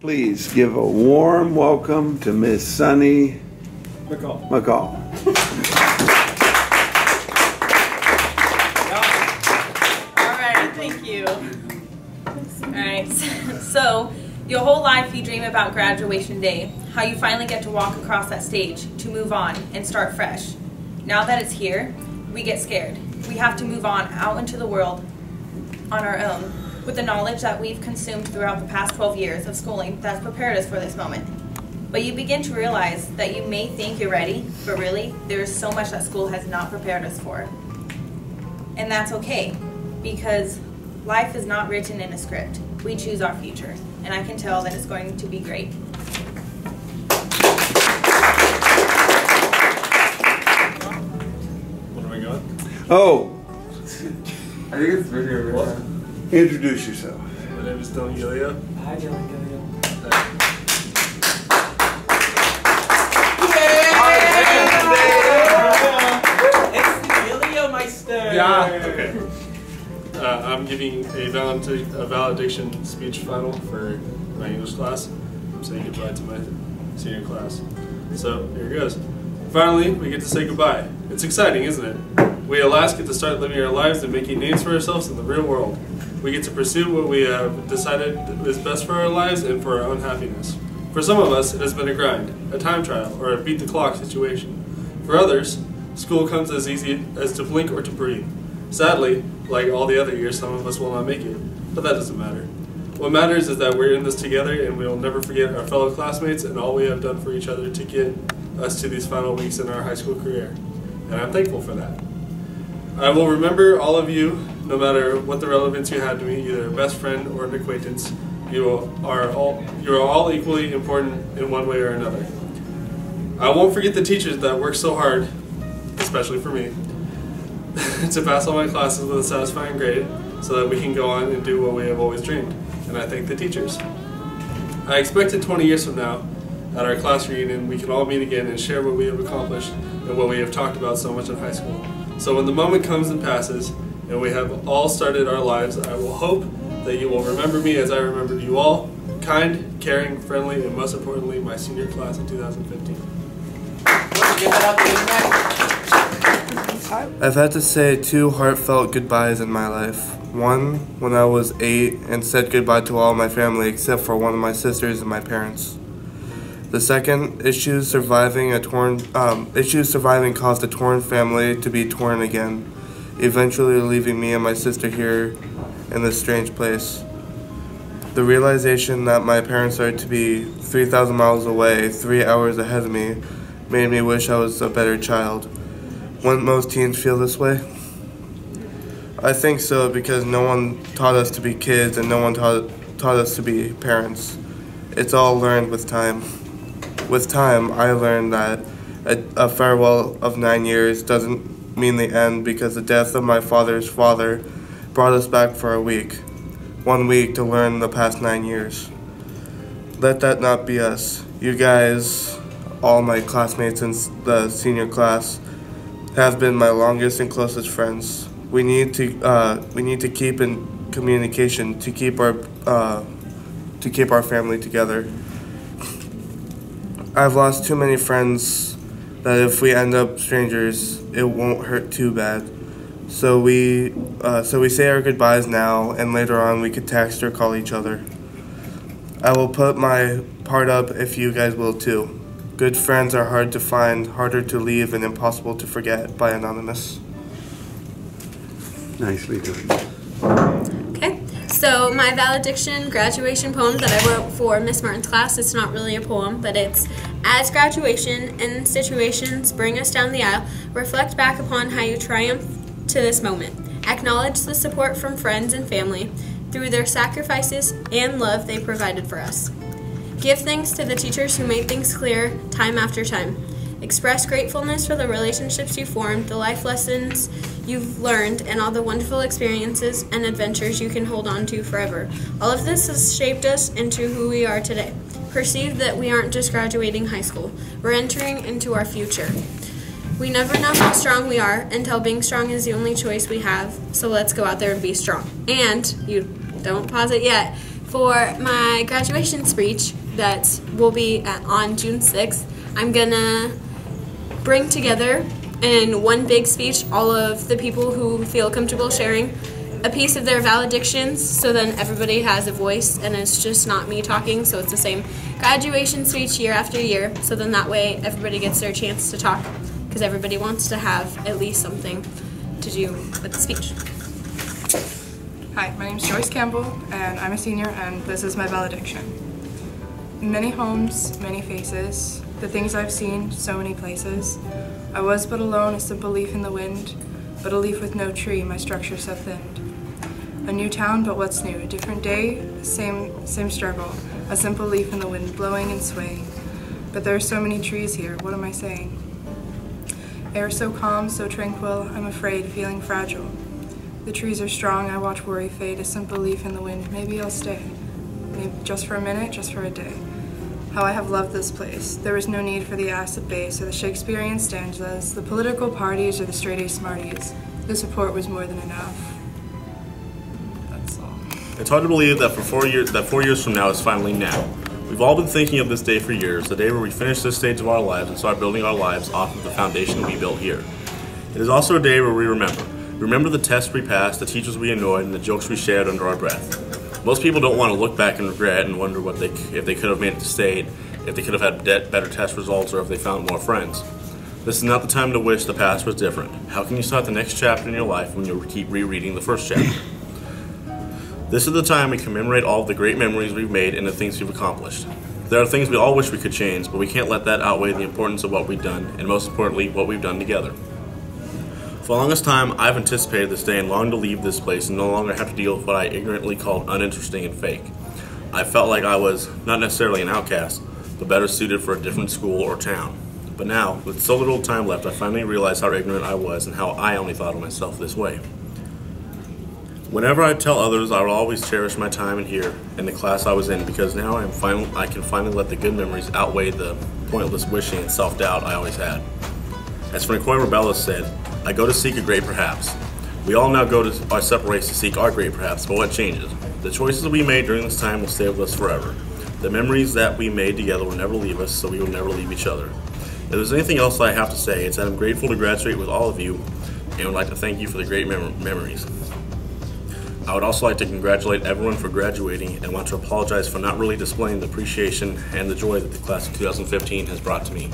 Please give a warm welcome to Miss Sunny McCall. All right, thank you. All right, so your whole life you dream about graduation day, how you finally get to walk across that stage, to move on and start fresh. Now that it's here, we get scared. We have to move on out into the world on our own, with the knowledge that we've consumed throughout the past 12 years of schooling that's prepared us for this moment. But you begin to realize that you may think you're ready, but really, there is so much that school has not prepared us for. And that's okay, because life is not written in a script. We choose our future, and I can tell that it's going to be great. What am I going? Oh, I think it's video. What? introduce yourself. My name is Dylan Gilio. Hi, Dylan Gilio. It's Gilio Meister. Yeah. Okay. I'm giving a valediction speech final for my English class. I'm saying goodbye to my senior class. So here goes. Finally, we get to say goodbye. It's exciting, isn't it? We at last get to start living our lives and making names for ourselves in the real world. We get to pursue what we have decided is best for our lives and for our own happiness. For some of us, it has been a grind, a time trial, or a beat the clock situation. For others, school comes as easy as to blink or to breathe. Sadly, like all the other years, some of us will not make it, but that doesn't matter. What matters is that we're in this together and we will never forget our fellow classmates and all we have done for each other to get us to these final weeks in our high school career. And I'm thankful for that. I will remember all of you, no matter what the relevance you had to me, either a best friend or an acquaintance. You are all equally important in one way or another. I won't forget the teachers that worked so hard, especially for me, to pass all my classes with a satisfying grade so that we can go on and do what we have always dreamed. And I thank the teachers. I expect that 20 years from now, at our class reunion, we can all meet again and share what we have accomplished and what we have talked about so much in high school. So when the moment comes and passes, and we have all started our lives, I will hope that you will remember me as I remembered you all, kind, caring, friendly, and most importantly, my senior class in 2015. I've had to say 2 heartfelt goodbyes in my life. One, when I was 8 and said goodbye to all my family except for one of my sisters and my parents. The second, issues surviving caused a torn family to be torn again, eventually leaving me and my sister here in this strange place. The realization that my parents are to be 3,000 miles away, 3 hours ahead of me, made me wish I was a better child. Wouldn't most teens feel this way? I think so, because no one taught us to be kids and no one taught us to be parents. It's all learned with time. With time, I learned that a farewell of 9 years doesn't mean the end, because the death of my father's father brought us back for a week. 1 week to learn the past 9 years. Let that not be us. You guys, all my classmates in the senior class, have been my longest and closest friends. We need to keep in communication to keep our family together. I've lost too many friends that if we end up strangers, it won't hurt too bad. So we say our goodbyes now, and later on we could text or call each other. I will put my part up if you guys will too. Good friends are hard to find, harder to leave, and impossible to forget. By Anonymous. Nicely done. Okay, so my valediction graduation poem that I wrote for Miss Martin's class, it's not really a poem, but it's: as graduation and situations bring us down the aisle, reflect back upon how you triumphed to this moment. Acknowledge the support from friends and family through their sacrifices and love they provided for us. Give thanks to the teachers who made things clear time after time. Express gratefulness for the relationships you formed, the life lessons you've learned, and all the wonderful experiences and adventures you can hold on to forever. All of this has shaped us into who we are today. Perceive that we aren't just graduating high school. We're entering into our future. We never know how strong we are until being strong is the only choice we have, so let's go out there and be strong. And, you don't pause it yet, For my graduation speech that will be on June 6th, I'm gonna bring together in one big speech all of the people who feel comfortable sharing a piece of their valedictions, so then everybody has a voice and it's just not me talking, so it's the same graduation speech year after year, so then that way everybody gets their chance to talk because everybody wants to have at least something to do with the speech. Hi, my name is Joyce Campbell, and I'm a senior, and this is my valediction. Many homes, many faces, the things I've seen, so many places. I was but alone, a simple leaf in the wind, but a leaf with no tree, my structure so thinned. A new town, but what's new? A different day, same struggle, a simple leaf in the wind, blowing and swaying. But there are so many trees here, what am I saying? Air so calm, so tranquil, I'm afraid, feeling fragile. The trees are strong, I watch worry fade, a simple leaf in the wind, maybe I'll stay. Maybe just for a minute, just for a day. How I have loved this place. There was no need for the acid base or the Shakespearean stanzas, the political parties or the straight-A smarties. The support was more than enough. That's all. It's hard to believe that 4 years from now is finally now. We've all been thinking of this day for years, the day where we finish this stage of our lives and start building our lives off of the foundation we built here. It is also a day where we remember the tests we passed, the teachers we annoyed, and the jokes we shared under our breath. Most people don't want to look back and regret and wonder if they could have made it to state, if they could have had better test results, or if they found more friends. This is not the time to wish the past was different. How can you start the next chapter in your life when you keep rereading the first chapter? This is the time we commemorate all of the great memories we've made and the things we've accomplished. There are things we all wish we could change, but we can't let that outweigh the importance of what we've done, and most importantly, what we've done together. For the longest time, I've anticipated this day and longed to leave this place and no longer have to deal with what I ignorantly called uninteresting and fake. I felt like I was, not necessarily an outcast, but better suited for a different school or town. But now, with so little time left, I finally realized how ignorant I was and how I only thought of myself this way. Whenever I tell others, I will always cherish my time in here and the class I was in, because now I can finally let the good memories outweigh the pointless wishing and self-doubt I always had. As Francois Rebellis said, I go to seek a great perhaps. We all now go to our separate ways to seek our great perhaps, but what changes? The choices we made during this time will stay with us forever. The memories that we made together will never leave us, so we will never leave each other. If there's anything else I have to say, it's that I'm grateful to graduate with all of you and would like to thank you for the great memories. I would also like to congratulate everyone for graduating and want to apologize for not really displaying the appreciation and the joy that the class of 2015 has brought to me.